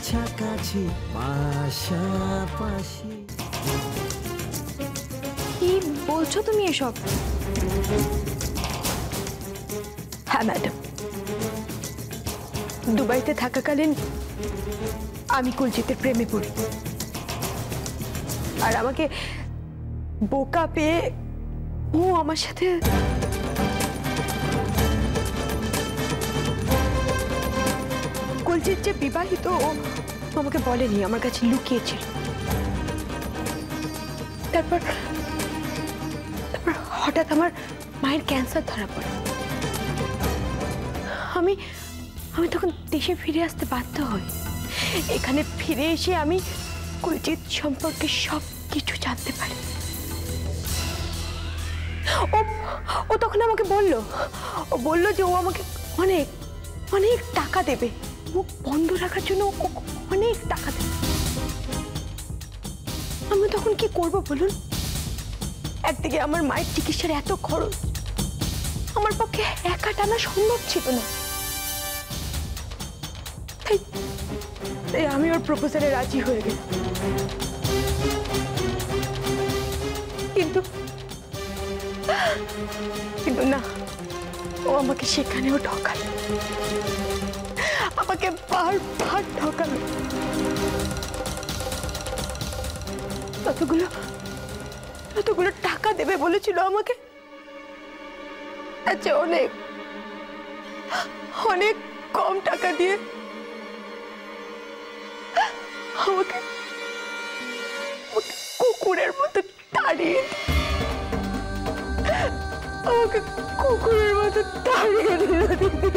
কাছাকাছি পাশাপাশি। কি বলছো তুমি এসব? হ্যাঁ ম্যাডাম, দুবাইতে থাকাকালীন আমি কুলজিতের প্রেমে পড়ি, আর আমাকে বোকা পেয়ে ও আমার সাথে কুলজিৎ যে বিবাহিত ও আমাকে বলেনি, আমার কাছে লুকিয়েছিল। তারপর হঠাৎ আমার মায়ের ক্যান্সার ধরা পড়ে। আমি তখন দেশে ফিরে আসতে বাধ্য হই। এখানে ফিরে এসে আমি কুলজিৎ সম্পর্কে সব কিছু জানতে পারি। ও তখন আমাকে বলল যে ও আমাকে অনেক অনেক টাকা দেবে, মুখ বন্ধ রাখার জন্য অনেক টাকা দেবে। আমি তখন কি করব বলুন? একদিকে আমার মায়ের চিকিৎসার এত খরচ, আমার পক্ষে একা টানা সম্ভব ছিল না। তাই আমি ওর প্রপোজালে রাজি হয়ে গেলাম। কিন্তু না, ও আমাকে সেখানেও ঠকালো, আমাকে বারবার ঠকালো। ততগুলো টাকা দেবে বলেছিল আমাকে, আচ্ছা অনেক অনেক কম টাকা দিয়ে আমাকে কুকুরের মতো তাড়িয়ে দিল দিদি।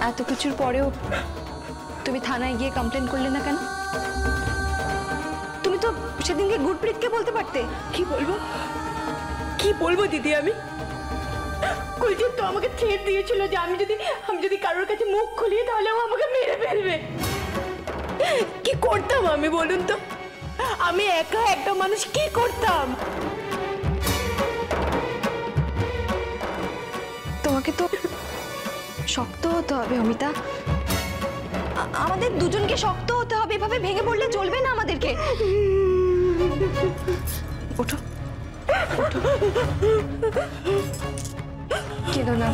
এত কিছুর পরেও তুমি থানায় গিয়ে কমপ্লেন করলে না কেন? তুমি তো সেদিনকে গুরপ্রীতকে বলতে পারতে। কি বলবো দিদি? আমি কুলজিৎ তো আমাকে থ্রেট দিয়েছিল যে আমি যদি কারোর কাছে মুখ খুলি তাহলে ও আমাকে মেরে ফেলবে। কি করতাম আমি বলুন তো? আমি একা একটা মানুষ কি করতাম? তোমাকে তো শক্ত হতে হবে অমিতা, আমাদের দুজনকে শক্ত হতে হবে। এভাবে ভেঙে পড়লে চলবে না আমাদেরকে। ওঠো ওঠো, কেঁদো না।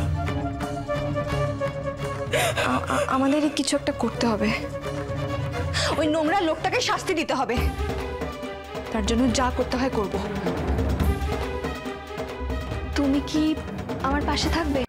আমাদেরই কিছু একটা করতে হবে। ওই নোংরা লোকটাকে শাস্তি দিতে হবে। তার জন্য যা করতে হয় করব। তুমি কি আমার পাশে থাকবে?